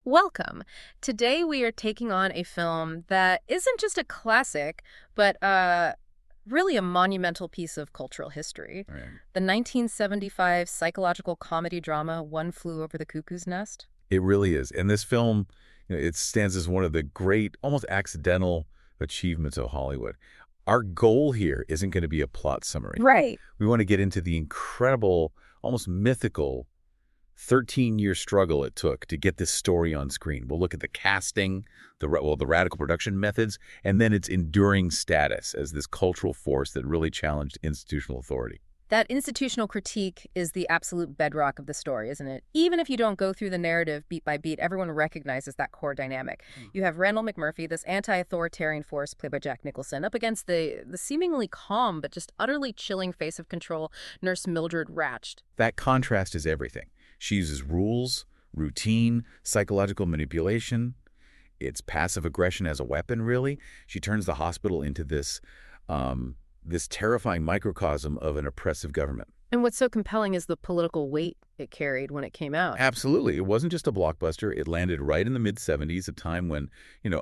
Welcome. Today we are taking on a film that isn't just a classic, but really a monumental piece of cultural history. Right. The 1975 psychological comedy drama One Flew Over the Cuckoo's Nest. It really is. And this film, it stands as one of the great, almost accidental achievements of Hollywood. Our goal here isn't going to be a plot summary. Right. We want to get into the incredible, almost mythical 13-year struggle it took to get this story on screen. We'll look at the casting, the radical production methods, and then its enduring status as this cultural force that really challenged institutional authority. That institutional critique is the absolute bedrock of the story, isn't it? Even if you don't go through the narrative beat by beat, everyone recognizes that core dynamic. You have Randall McMurphy, this anti-authoritarian force played by Jack Nicholson, up against the seemingly calm but just utterly chilling face of control, Nurse Mildred Ratched. That contrast is everything. She uses rules, routine, psychological manipulation. It's passive aggression as a weapon, really. She turns the hospital into this terrifying microcosm of an oppressive government. And what's so compelling is the political weight it carried when it came out. Absolutely. It wasn't just a blockbuster. It landed right in the mid-'70s, a time when,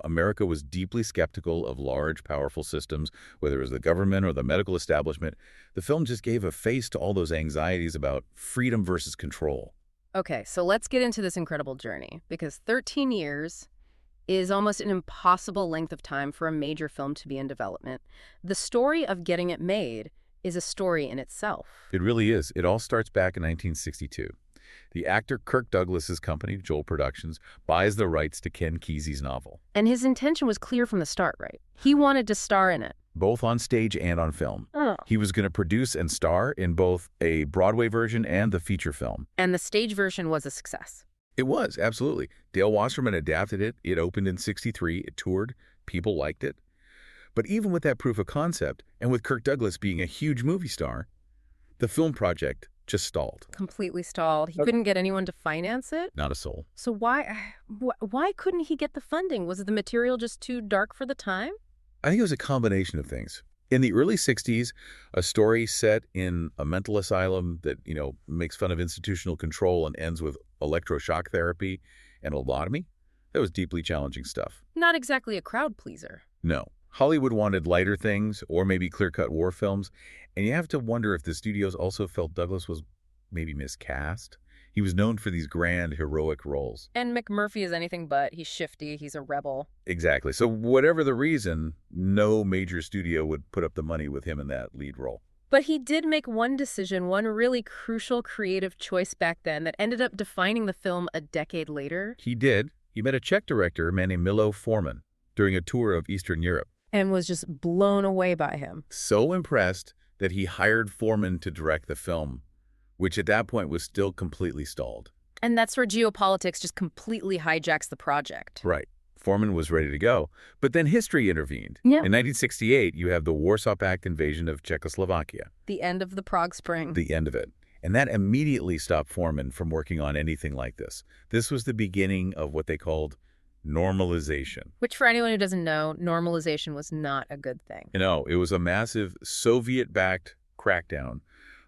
America was deeply skeptical of large, powerful systems, whether it was the government or the medical establishment. The film just gave a face to all those anxieties about freedom versus control. Okay, so let's get into this incredible journey, because 13 years is almost an impossible length of time for a major film to be in development. The story of getting it made is a story in itself. It really is. It all starts back in 1962. The actor Kirk Douglas's company, Joel Productions, buys the rights to Ken Kesey's novel. And his intention was clear from the start, right? He wanted to star in it. Both on stage and on film. Oh. He was going to produce and star in both a Broadway version and the feature film. And the stage version was a success. It was, absolutely. Dale Wasserman adapted it. It opened in '63. It toured. People liked it. But even with that proof of concept, and with Kirk Douglas being a huge movie star, the film project just stalled. Completely stalled. He couldn't get anyone to finance it? Not a soul. So why couldn't he get the funding? Was the material just too dark for the time? I think it was a combination of things. In the early '60s, a story set in a mental asylum that, makes fun of institutional control and ends with electroshock therapy and lobotomy, that was deeply challenging stuff. Not exactly a crowd pleaser. No. Hollywood wanted lighter things or maybe clear-cut war films, and you have to wonder if the studios also felt Douglas was maybe miscast. He was known for these grand, heroic roles. And McMurphy is anything but. He's shifty. He's a rebel. Exactly. So whatever the reason, no major studio would put up the money with him in that lead role. But he did make one decision, one really crucial creative choice back then that ended up defining the film a decade later. He did. He met a Czech director, a man named Milos Forman, during a tour of Eastern Europe. And was just blown away by him. So impressed that he hired Forman to direct the film, which at that point was still completely stalled. And that's where geopolitics just completely hijacks the project. Right. Forman was ready to go. But then history intervened. Yeah. In 1968, you have the Warsaw Pact invasion of Czechoslovakia. The end of the Prague Spring. The end of it. And that immediately stopped Forman from working on anything like this. This was the beginning of what they called normalization. Which, for anyone who doesn't know, normalization was not a good thing. It was a massive Soviet-backed crackdown,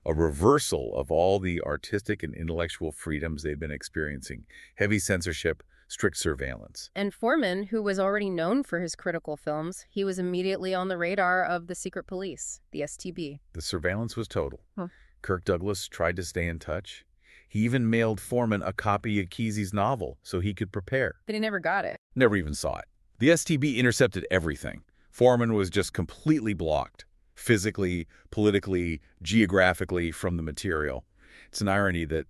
a reversal of all the artistic and intellectual freedoms they'd been experiencing, heavy censorship, strict surveillance. And Forman, who was already known for his critical films, he was immediately on the radar of the secret police, the STB. The surveillance was total. Huh. Kirk Douglas tried to stay in touch. He even mailed Forman a copy of Kesey's novel so he could prepare. But he never got it. Never even saw it. The STB intercepted everything. Forman was just completely blocked, physically, politically, geographically, from the material. It's an irony that,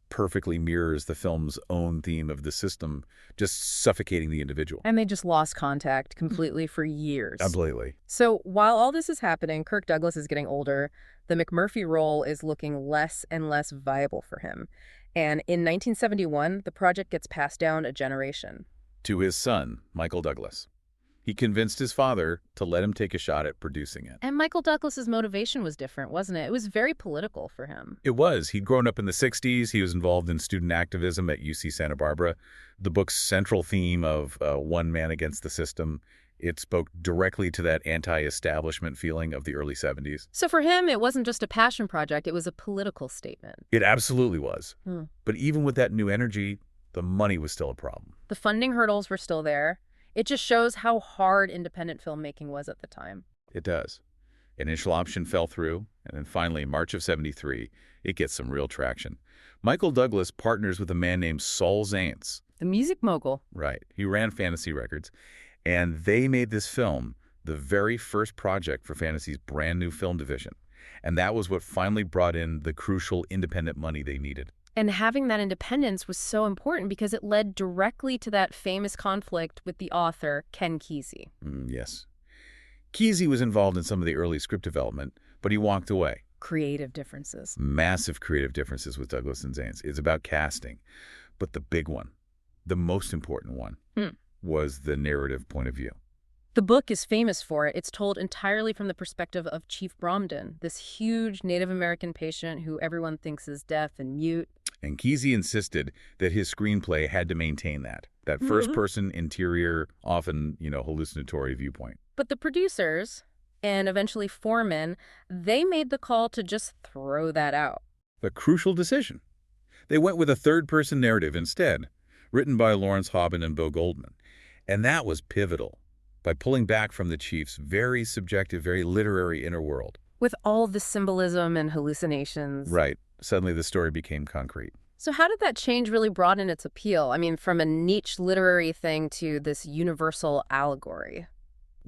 perfectly mirrors the film's own theme of the system just suffocating the individual. And they just lost contact completely for years. Completely. So while all this is happening, Kirk Douglas is getting older. The McMurphy role is looking less and less viable for him. And in 1971, the project gets passed down a generation. To his son, Michael Douglas. He convinced his father to let him take a shot at producing it. And Michael Douglas's motivation was different, wasn't it? It was very political for him. It was. He'd grown up in the '60s. He was involved in student activism at UC Santa Barbara. The book's central theme of one man against the system, it spoke directly to that anti-establishment feeling of the early '70s. So for him, it wasn't just a passion project. It was a political statement. It absolutely was. But even with that new energy, The money was still a problem. The funding hurdles were still there. It just shows how hard independent filmmaking was at the time. It does. Initial option fell through, and then finally, in March of '73, it gets some real traction. Michael Douglas partners with a man named Saul Zaentz. The music mogul. Right. He ran Fantasy Records, and they made this film the very first project for Fantasy's brand new film division. And that was what finally brought in the crucial independent money they needed. And having that independence was so important because it led directly to that famous conflict with the author, Ken Kesey. Yes. Kesey was involved in some of the early script development, but he walked away. Creative differences. Massive creative differences with Douglas and Zaentz. It's about casting. But the big one, the most important one, was the narrative point of view. The book is famous for it. It's told entirely from the perspective of Chief Bromden, this huge Native American patient who everyone thinks is deaf and mute. And Kesey insisted that his screenplay had to maintain that first-person, interior, often, hallucinatory viewpoint. But the producers, and eventually Forman, they made the call to just throw that out. A crucial decision. They went with a third-person narrative instead, written by Lawrence Hobben and Bo Goldman. And that was pivotal, by pulling back from the Chief's very subjective, very literary inner world. With all the symbolism and hallucinations. Right. Suddenly the story became concrete. So how did that change really broaden its appeal? I mean, from a niche literary thing to this universal allegory.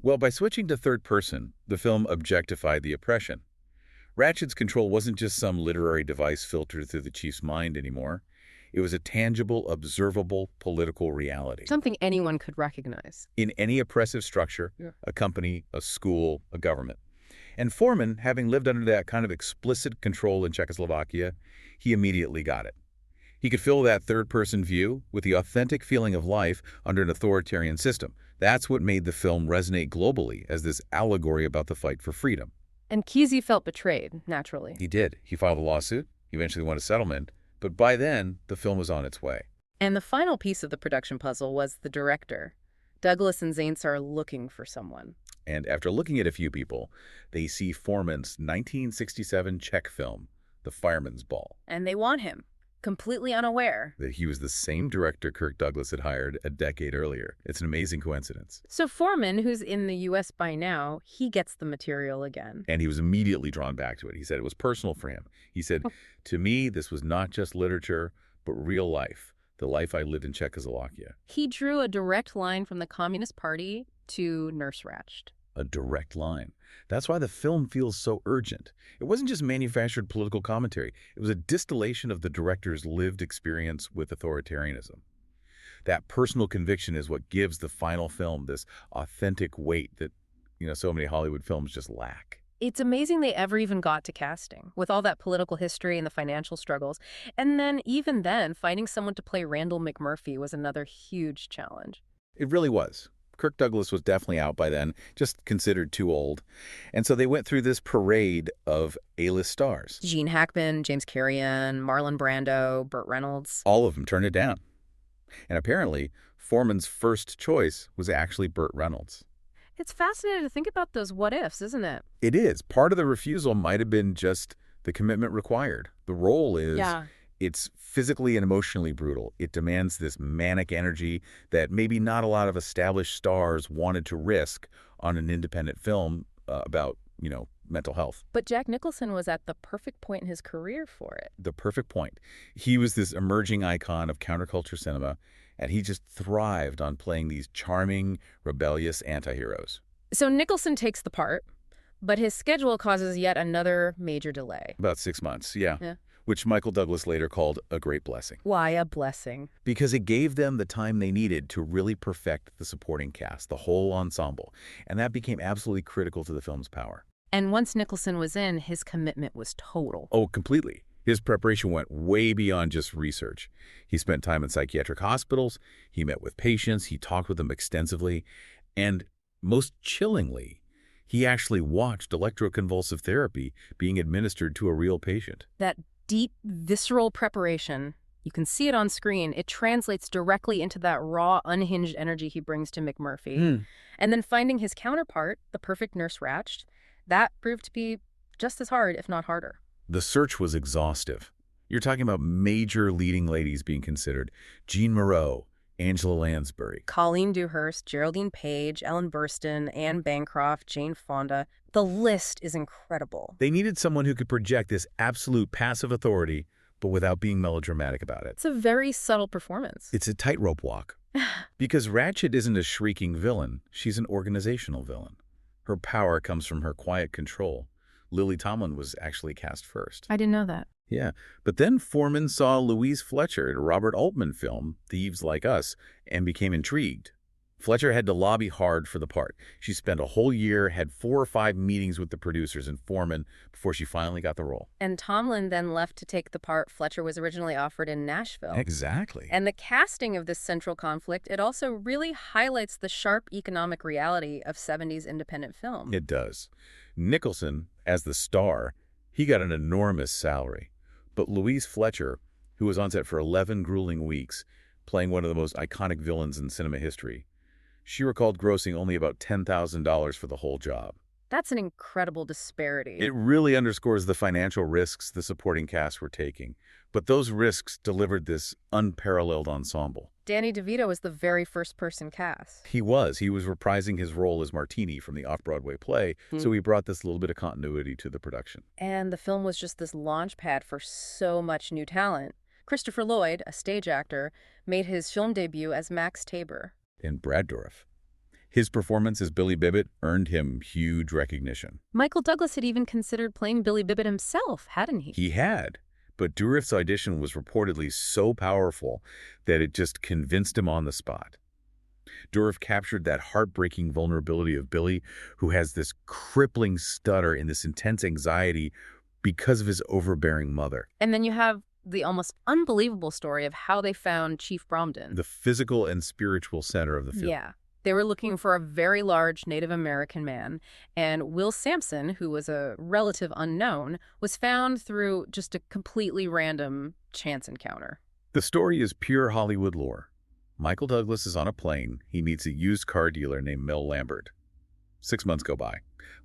Well, by switching to third person, the film objectified the oppression. Ratchet's control wasn't just some literary device filtered through the Chief's mind anymore. It was a tangible, observable political reality. Something anyone could recognize. In any oppressive structure, a company, a school, a government. And Forman, having lived under that kind of explicit control in Czechoslovakia, he immediately got it. He could fill that third-person view with the authentic feeling of life under an authoritarian system. That's what made the film resonate globally as this allegory about the fight for freedom. And Kesey felt betrayed, naturally. He did. He filed a lawsuit. He eventually won a settlement. But by then, the film was on its way. And the final piece of the production puzzle was the director. Douglas and Zaentz are looking for someone. And after looking at a few people, they see Forman's 1967 Czech film, The Fireman's Ball. And they want him, completely unaware that he was the same director Kirk Douglas had hired a decade earlier. It's an amazing coincidence. So Forman, who's in the U.S. by now, he gets the material again. And he was immediately drawn back to it. He said it was personal for him. He said, to me, this was not just literature, but real life, the life I lived in Czechoslovakia. He drew a direct line from the Communist Party to Nurse Ratched. A direct line. That's why the film feels so urgent. It wasn't just manufactured political commentary. It was a distillation of the director's lived experience with authoritarianism. That personal conviction is what gives the final film this authentic weight that, so many Hollywood films just lack. It's amazing they ever even got to casting, with all that political history and the financial struggles. And then, even then, finding someone to play Randall McMurphy was another huge challenge. It really was. Kirk Douglas was definitely out by then, just considered too old. And so they went through this parade of A-list stars. Gene Hackman, James Carrion, Marlon Brando, Burt Reynolds. All of them turned it down. And apparently, Forman's first choice was actually Burt Reynolds. It's fascinating to think about those what-ifs, isn't it? It is. Part of the refusal might have been just the commitment required. The role is... It's physically and emotionally brutal. It demands this manic energy that maybe not a lot of established stars wanted to risk on an independent film about, mental health. But Jack Nicholson was at the perfect point in his career for it. The perfect point. He was this emerging icon of counterculture cinema, and he just thrived on playing these charming, rebellious anti-heroes. So Nicholson takes the part, but his schedule causes yet another major delay. About 6 months, yeah. Which Michael Douglas later called a great blessing. Why a blessing? Because it gave them the time they needed to really perfect the supporting cast, the whole ensemble. And that became absolutely critical to the film's power. And once Nicholson was in, his commitment was total. Oh, completely. His preparation went way beyond just research. He spent time in psychiatric hospitals, he met with patients, he talked with them extensively, and most chillingly, he actually watched electroconvulsive therapy being administered to a real patient. That deep, visceral preparation, you can see it on screen, it translates directly into that raw, unhinged energy he brings to McMurphy. And then finding his counterpart, the perfect Nurse Ratched, that proved to be just as hard, if not harder. The search was exhaustive. You're talking about major leading ladies being considered. Jean Moreau, Angela Lansbury. Colleen Dewhurst, Geraldine Page, Ellen Burstyn, Anne Bancroft, Jane Fonda. The list is incredible. They needed someone who could project this absolute passive authority, but without being melodramatic about it. It's a very subtle performance. It's a tightrope walk. Because Ratched isn't a shrieking villain, she's an organizational villain. Her power comes from her quiet control. Lily Tomlin was actually cast first. I didn't know that. Yeah, but then Forman saw Louise Fletcher in a Robert Altman film, Thieves Like Us, and became intrigued. Fletcher had to lobby hard for the part. She spent a whole year, had 4 or 5 meetings with the producers and Forman before she finally got the role. And Tomlin then left to take the part Fletcher was originally offered in Nashville. Exactly. And the casting of this central conflict, it also really highlights the sharp economic reality of 70s independent film. It does. Nicholson, as the star, he got an enormous salary. But Louise Fletcher, who was on set for 11 grueling weeks, playing one of the most iconic villains in cinema history, she recalled grossing only about $10,000 for the whole job. That's an incredible disparity. It really underscores the financial risks the supporting cast were taking. But those risks delivered this unparalleled ensemble. Danny DeVito was the very first person cast. He was reprising his role as Martini from the off-Broadway play, so he brought this little bit of continuity to the production. And the film was just this launch pad for so much new talent. Christopher Lloyd, a stage actor, made his film debut as Max Tabor. In Brad Dourif. His performance as Billy Bibbit earned him huge recognition. Michael Douglas had even considered playing Billy Bibbit himself, hadn't he? He had, but Dourif's audition was reportedly so powerful that it just convinced him on the spot. Dourif captured that heartbreaking vulnerability of Billy, who has this crippling stutter and this intense anxiety because of his overbearing mother. And then you have the almost unbelievable story of how they found Chief Bromden. The physical and spiritual center of the film. Yeah. They were looking for a very large Native American man, and Will Sampson, who was a relative unknown, was found through just a completely random chance encounter. The story is pure Hollywood lore. Michael Douglas is on a plane. He meets a used car dealer named Mel Lambert. 6 months go by.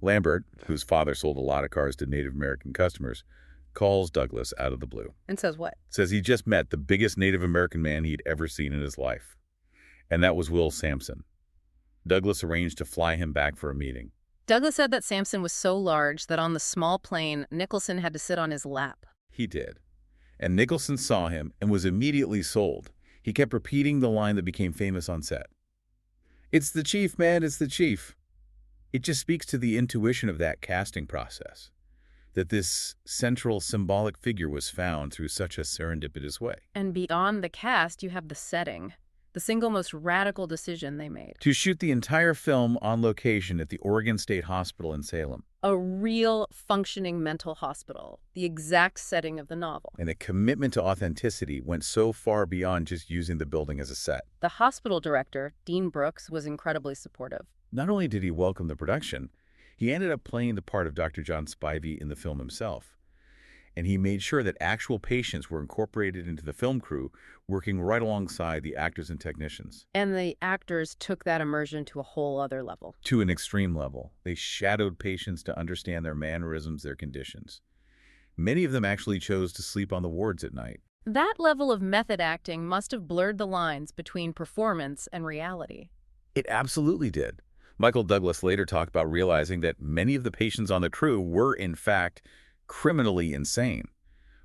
Lambert, whose father sold a lot of cars to Native American customers, calls Douglas out of the blue. And says what? Says he just met the biggest Native American man he'd ever seen in his life. And that was Will Sampson. Douglas arranged to fly him back for a meeting. Douglas said that Sampson was so large that on the small plane, Nicholson had to sit on his lap. He did. And Nicholson saw him and was immediately sold. He kept repeating the line that became famous on set. "It's the chief, man, it's the chief." It just speaks to the intuition of that casting process, that this central symbolic figure was found through such a serendipitous way. And beyond the cast, you have the setting, the single most radical decision they made. To shoot the entire film on location at the Oregon State Hospital in Salem. A real functioning mental hospital, the exact setting of the novel. And the commitment to authenticity went so far beyond just using the building as a set. The hospital director, Dean Brooks, was incredibly supportive. Not only did he welcome the production, he ended up playing the part of Dr. John Spivey in the film himself. And he made sure that actual patients were incorporated into the film crew, working right alongside the actors and technicians. And the actors took that immersion to a whole other level. To an extreme level. They shadowed patients to understand their mannerisms, their conditions. Many of them actually chose to sleep on the wards at night. That level of method acting must have blurred the lines between performance and reality. It absolutely did. Michael Douglas later talked about realizing that many of the patients on the crew were, in fact, criminally insane,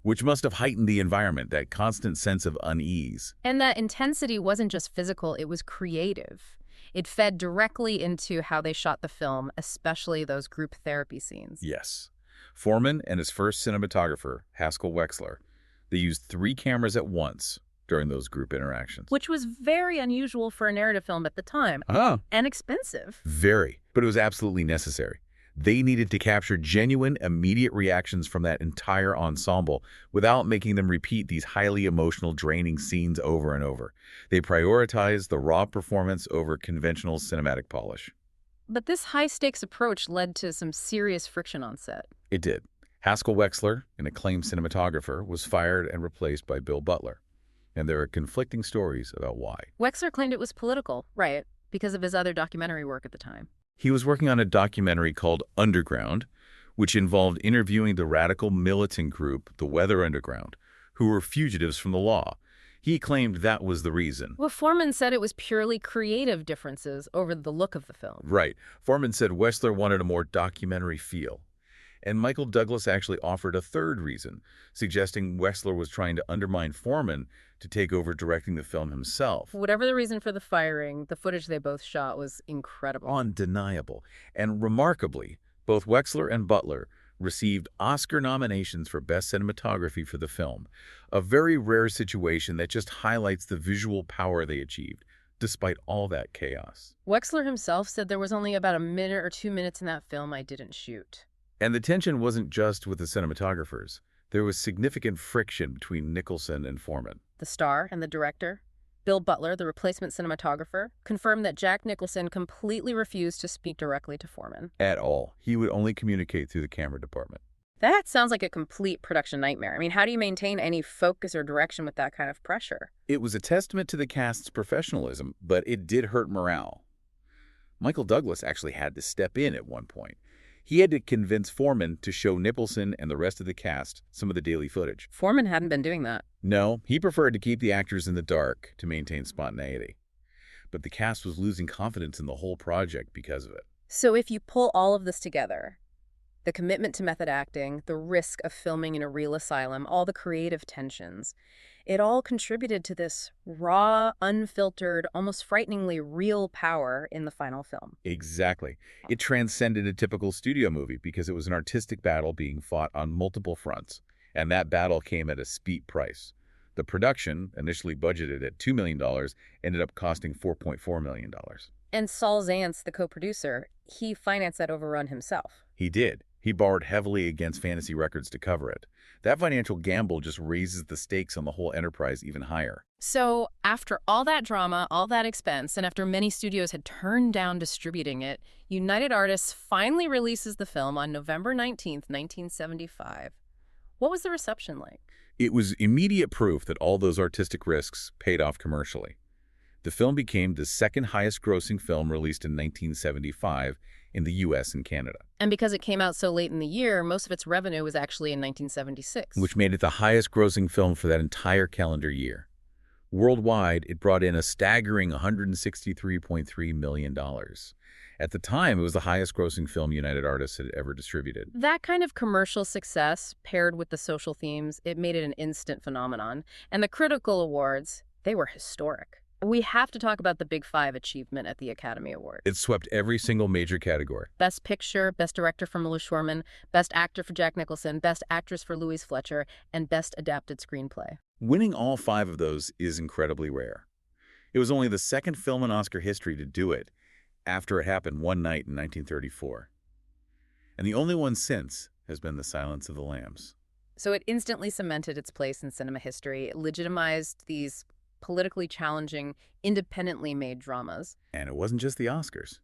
which must have heightened the environment, that constant sense of unease. And that intensity wasn't just physical, it was creative. It fed directly into how they shot the film, especially those group therapy scenes. Yes. Forman and his first cinematographer, Haskell Wexler, they used 3 cameras at once during those group interactions. Which was very unusual for a narrative film at the time. And expensive. Very. But it was absolutely necessary. They needed to capture genuine, immediate reactions from that entire ensemble without making them repeat these highly emotional, draining scenes over and over. They prioritized the raw performance over conventional cinematic polish. But this high-stakes approach led to some serious friction on set. It did. Haskell Wexler, an acclaimed cinematographer, was fired and replaced by Bill Butler. And there are conflicting stories about why. Wexler claimed it was political, right, because of his other documentary work at the time. He was working on a documentary called Underground, which involved interviewing the radical militant group, the Weather Underground, who were fugitives from the law. He claimed that was the reason. Well, Forman said it was purely creative differences over the look of the film. Right. Forman said Wexler wanted a more documentary feel. And Michael Douglas actually offered a third reason, suggesting Wexler was trying to undermine Forman to take over directing the film himself. Whatever the reason for the firing, the footage they both shot was incredible. Undeniable. And remarkably, both Wexler and Butler received Oscar nominations for Best Cinematography for the film, a very rare situation that just highlights the visual power they achieved, despite all that chaos. Wexler himself said there was only about a minute or 2 minutes in that film I didn't shoot. And the tension wasn't just with the cinematographers. There was significant friction between Nicholson and Forman. The star and the director, Bill Butler, the replacement cinematographer, confirmed that Jack Nicholson completely refused to speak directly to Forman. At all. He would only communicate through the camera department. That sounds like a complete production nightmare. I mean, how do you maintain any focus or direction with that kind of pressure? It was a testament to the cast's professionalism, but it did hurt morale. Michael Douglas actually had to step in at one point. He had to convince Forman to show Nicholson and the rest of the cast some of the daily footage. Forman hadn't been doing that. No, he preferred to keep the actors in the dark to maintain spontaneity. But the cast was losing confidence in the whole project because of it. So if you pull all of this together, the commitment to method acting, the risk of filming in a real asylum, all the creative tensions, it all contributed to this raw, unfiltered, almost frighteningly real power in the final film. Exactly. It transcended a typical studio movie because it was an artistic battle being fought on multiple fronts, and that battle came at a steep price. The production, initially budgeted at $2 million, ended up costing $4.4 million. And Saul Zaentz, the co-producer, he financed that overrun himself. He did. He borrowed heavily against Fantasy Records to cover it. That financial gamble just raises the stakes on the whole enterprise even higher. So after all that drama, all that expense, and after many studios had turned down distributing it, United Artists finally releases the film on November 19th, 1975. What was the reception like? It was immediate proof that all those artistic risks paid off commercially. The film became the second highest grossing film released in 1975 in the U.S. and Canada. And because it came out so late in the year, most of its revenue was actually in 1976. Which made it the highest grossing film for that entire calendar year. Worldwide, it brought in a staggering $163.3 million. At the time, it was the highest grossing film United Artists had ever distributed. That kind of commercial success, paired with the social themes, it made it an instant phenomenon. And the critical awards, they were historic. We have to talk about the Big Five achievement at the Academy Award. It swept every single major category. Best Picture, Best Director for Milos Forman, Best Actor for Jack Nicholson, Best Actress for Louise Fletcher, and Best Adapted Screenplay. Winning all 5 of those is incredibly rare. It was only the second film in Oscar history to do it, after it happened one night in 1934. And the only one since has been The Silence of the Lambs. So it instantly cemented its place in cinema history. It legitimized these politically challenging, independently made dramas. And it wasn't just the Oscars.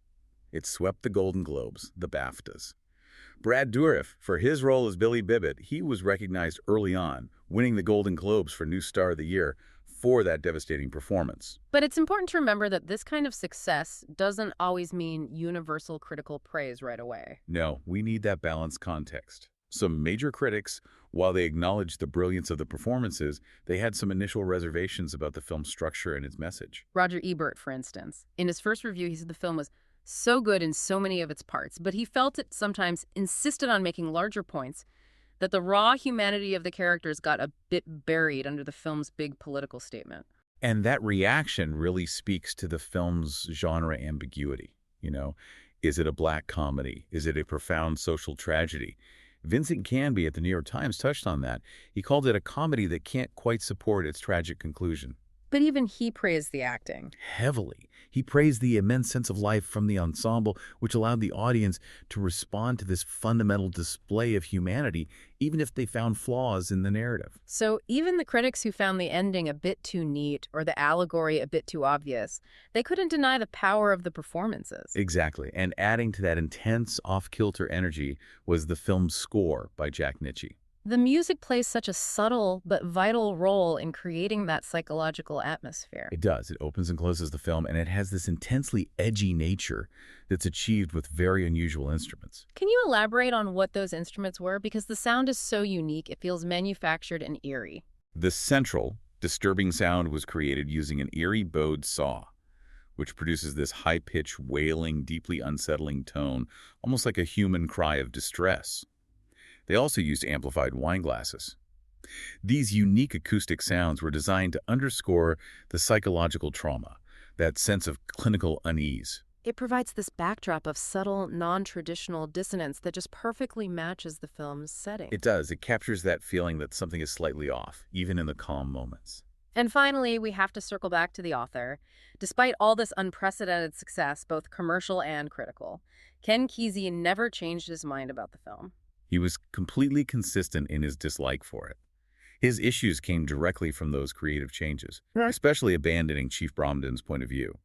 It swept the Golden Globes, the BAFTAs. Brad Dourif, for his role as Billy Bibbit, he was recognized early on, winning the Golden Globes for New Star of the Year for that devastating performance. But it's important to remember that this kind of success doesn't always mean universal critical praise right away. No, we need that balanced context. Some major critics, while they acknowledged the brilliance of the performances, they had some initial reservations about the film's structure and its message. Roger Ebert, for instance. In his first review, he said the film was so good in so many of its parts, but he felt it sometimes insisted on making larger points, that the raw humanity of the characters got a bit buried under the film's big political statement. And that reaction really speaks to the film's genre ambiguity. Is it a black comedy? Is it a profound social tragedy? Vincent Canby at the New York Times touched on that. He called it a comedy that can't quite support its tragic conclusion. But even he praised the acting. Heavily. He praised the immense sense of life from the ensemble, which allowed the audience to respond to this fundamental display of humanity, even if they found flaws in the narrative. So even the critics who found the ending a bit too neat or the allegory a bit too obvious, they couldn't deny the power of the performances. Exactly. And adding to that intense, off-kilter energy was the film's score by Jack Nicholson. The music plays such a subtle but vital role in creating that psychological atmosphere. It does. It opens and closes the film, and it has this intensely edgy nature that's achieved with very unusual instruments. Can you elaborate on what those instruments were? Because the sound is so unique, it feels manufactured and eerie. The central, disturbing sound was created using an eerie bowed saw, which produces this high-pitched, wailing, deeply unsettling tone, almost like a human cry of distress. They also used amplified wine glasses. These unique acoustic sounds were designed to underscore the psychological trauma, that sense of clinical unease. It provides this backdrop of subtle, non-traditional dissonance that just perfectly matches the film's setting. It does. It captures that feeling that something is slightly off, even in the calm moments. And finally, we have to circle back to the author. Despite all this unprecedented success, both commercial and critical, Ken Kesey never changed his mind about the film. He was completely consistent in his dislike for it. His issues came directly from those creative changes, especially abandoning Chief Bromden's point of view.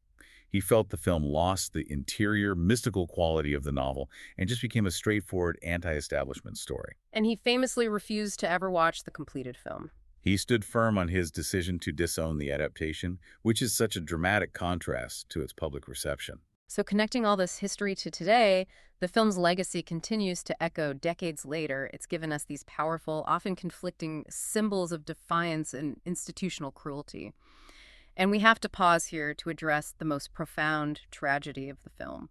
He felt the film lost the interior, mystical quality of the novel and just became a straightforward anti-establishment story. And he famously refused to ever watch the completed film. He stood firm on his decision to disown the adaptation, which is such a dramatic contrast to its public reception. So connecting all this history to today, the film's legacy continues to echo decades later. It's given us these powerful, often conflicting symbols of defiance and institutional cruelty. And we have to pause here to address the most profound tragedy of the film,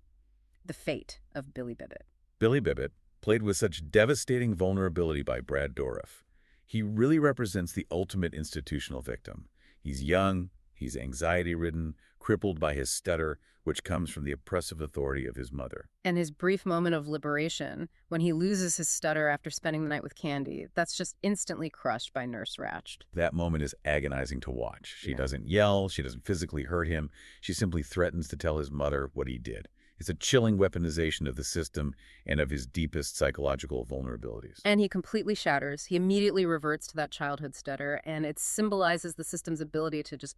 the fate of Billy Bibbit. Billy Bibbit, played with such devastating vulnerability by Brad Dourif. He really represents the ultimate institutional victim. He's young, he's anxiety-ridden, crippled by his stutter, which comes from the oppressive authority of his mother. And his brief moment of liberation, when he loses his stutter after spending the night with Candy, that's just instantly crushed by Nurse Ratched. That moment is agonizing to watch. She doesn't yell, she doesn't physically hurt him, she simply threatens to tell his mother what he did. It's a chilling weaponization of the system and of his deepest psychological vulnerabilities. And he completely shatters. He immediately reverts to that childhood stutter, and it symbolizes the system's ability to just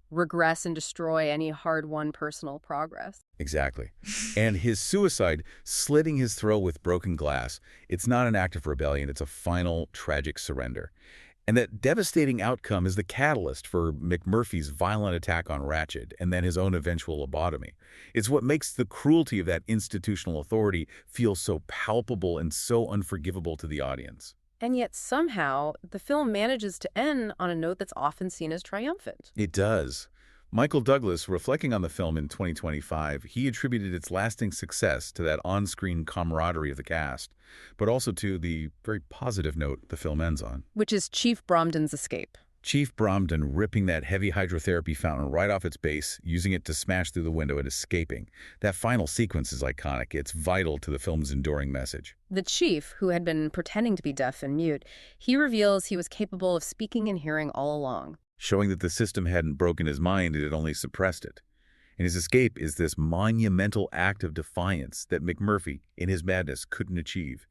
regress and destroy any hard-won personal progress. Exactly. And his suicide, slitting his throat with broken glass, it's not an act of rebellion, it's a final, tragic surrender. And that devastating outcome is the catalyst for McMurphy's violent attack on Ratched and then his own eventual lobotomy. It's what makes the cruelty of that institutional authority feel so palpable and so unforgivable to the audience. And yet somehow, the film manages to end on a note that's often seen as triumphant. It does. Michael Douglas, reflecting on the film in 2025, he attributed its lasting success to that on-screen camaraderie of the cast, but also to the very positive note the film ends on. Which is Chief Bromden's escape. Chief Bromden ripping that heavy hydrotherapy fountain right off its base, using it to smash through the window and escaping. That final sequence is iconic. It's vital to the film's enduring message. The chief, who had been pretending to be deaf and mute, he reveals he was capable of speaking and hearing all along, showing that the system hadn't broken his mind, it had only suppressed it. And his escape is this monumental act of defiance that McMurphy, in his madness, couldn't achieve.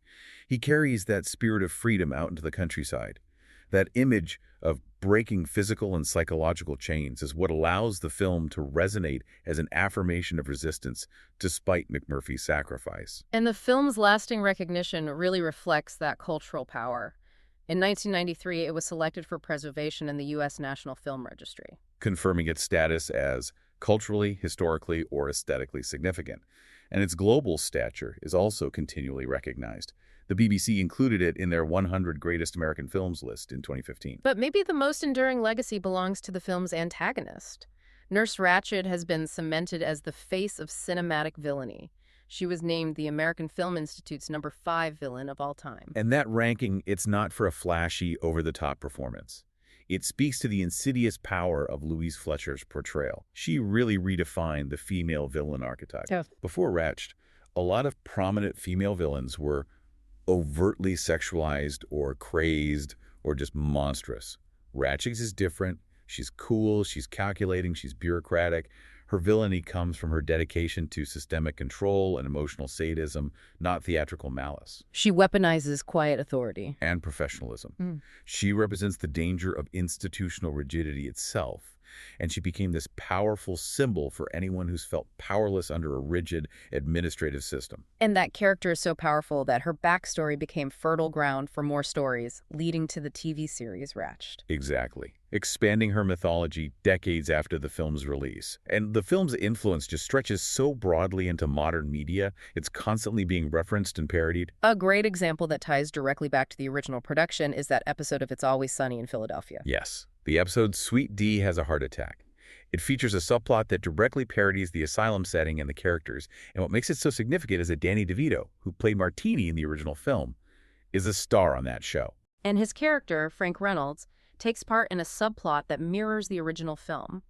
He carries that spirit of freedom out into the countryside. That image of breaking physical and psychological chains is what allows the film to resonate as an affirmation of resistance despite McMurphy's sacrifice. And the film's lasting recognition really reflects that cultural power. In 1993, it was selected for preservation in the U.S. National Film Registry, confirming its status as culturally, historically, or aesthetically significant. And its global stature is also continually recognized. The BBC included it in their 100 Greatest American Films list in 2015. But maybe the most enduring legacy belongs to the film's antagonist. Nurse Ratched has been cemented as the face of cinematic villainy. She was named the American Film Institute's #5 villain of all time. And that ranking, it's not for a flashy, over-the-top performance. It speaks to the insidious power of Louise Fletcher's portrayal. She really redefined the female villain archetype. Yeah. Before Ratched, a lot of prominent female villains were overtly sexualized or crazed or just monstrous. Ratched is different. She's cool, she's calculating, she's bureaucratic. Her villainy comes from her dedication to systemic control and emotional sadism, not theatrical malice. She weaponizes quiet authority. And professionalism. She represents the danger of institutional rigidity itself. and she became this powerful symbol for anyone who's felt powerless under a rigid administrative system. And that character is so powerful that her backstory became fertile ground for more stories, leading to the TV series Ratched. Exactly. Expanding her mythology decades after the film's release. And the film's influence just stretches so broadly into modern media, it's constantly being referenced and parodied. A great example that ties directly back to the original production is that episode of It's Always Sunny in Philadelphia. Yes. The episode Sweet D Has a Heart Attack. It features a subplot that directly parodies the asylum setting and the characters, and what makes it so significant is that Danny DeVito, who played Martini in the original film, is a star on that show. And his character, Frank Reynolds, takes part in a subplot that mirrors the original film.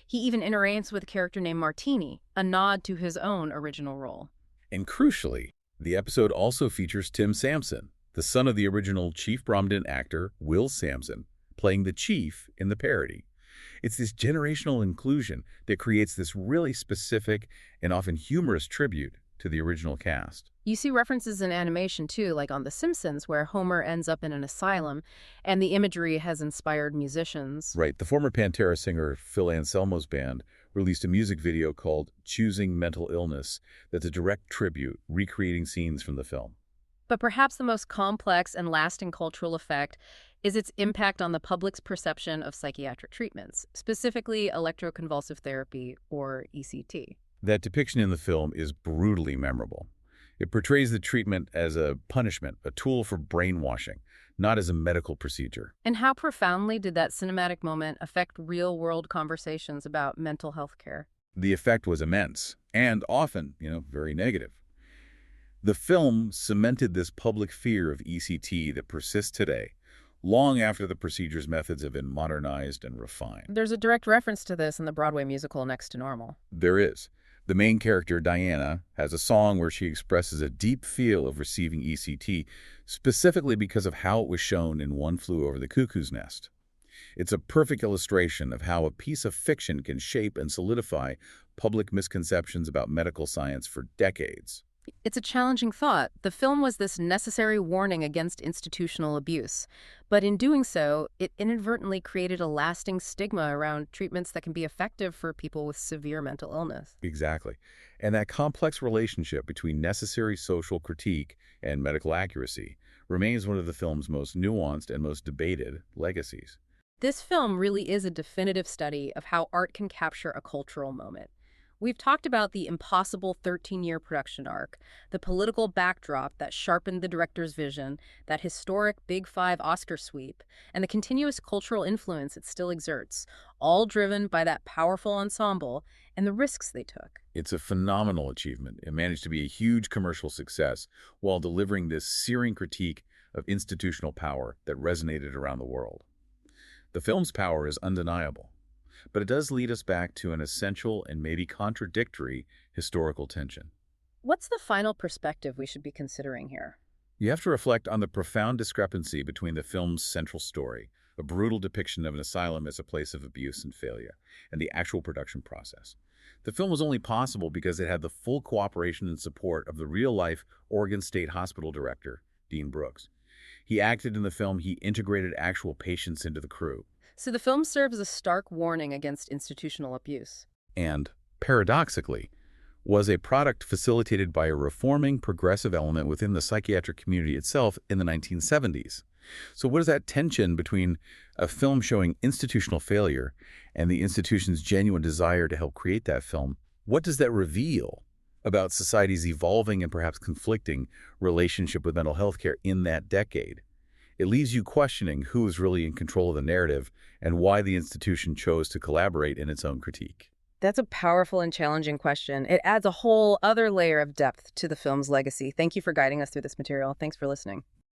He even interacts with a character named Martini, a nod to his own original role. And crucially, the episode also features Tim Sampson, the son of the original Chief Bromden actor Will Sampson, playing the chief in the parody. It's this generational inclusion that creates this really specific and often humorous tribute to the original cast. You see references in animation, too, like on The Simpsons, where Homer ends up in an asylum, and the imagery has inspired musicians. Right. The former Pantera singer Phil Anselmo's band released a music video called Choosing Mental Illness that's a direct tribute, recreating scenes from the film. But perhaps the most complex and lasting cultural effect is its impact on the public's perception of psychiatric treatments, specifically electroconvulsive therapy, or ECT. That depiction in the film is brutally memorable. It portrays the treatment as a punishment, a tool for brainwashing, not as a medical procedure. And how profoundly did that cinematic moment affect real-world conversations about mental health care? The effect was immense, and often, very negative. The film cemented this public fear of ECT that persists today, long after the procedure's methods have been modernized and refined. There's a direct reference to this in the Broadway musical Next to Normal. There is. The main character, Diana, has a song where she expresses a deep feel of receiving ECT, specifically because of how it was shown in One Flew Over the Cuckoo's Nest. It's a perfect illustration of how a piece of fiction can shape and solidify public misconceptions about medical science for decades. It's a challenging thought. The film was this necessary warning against institutional abuse, but in doing so, it inadvertently created a lasting stigma around treatments that can be effective for people with severe mental illness. Exactly. And that complex relationship between necessary social critique and medical accuracy remains one of the film's most nuanced and most debated legacies. This film really is a definitive study of how art can capture a cultural moment. We've talked about the impossible 13-year production arc, the political backdrop that sharpened the director's vision, that historic Big Five Oscar sweep, and the continuous cultural influence it still exerts, all driven by that powerful ensemble and the risks they took. It's a phenomenal achievement. It managed to be a huge commercial success while delivering this searing critique of institutional power that resonated around the world. The film's power is undeniable. But it does lead us back to an essential and maybe contradictory historical tension. What's the final perspective we should be considering here? You have to reflect on the profound discrepancy between the film's central story, a brutal depiction of an asylum as a place of abuse and failure, and the actual production process. The film was only possible because it had the full cooperation and support of the real-life Oregon State Hospital director, Dean Brooks. He acted in the film, he integrated actual patients into the crew. So the film serves as a stark warning against institutional abuse. And, paradoxically, was a product facilitated by a reforming, progressive element within the psychiatric community itself in the 1970s. So what is that tension between a film showing institutional failure and the institution's genuine desire to help create that film? What does that reveal about society's evolving and perhaps conflicting relationship with mental health care in that decade? It leaves you questioning who is really in control of the narrative and why the institution chose to collaborate in its own critique. That's a powerful and challenging question. It adds a whole other layer of depth to the film's legacy. Thank you for guiding us through this material. Thanks for listening.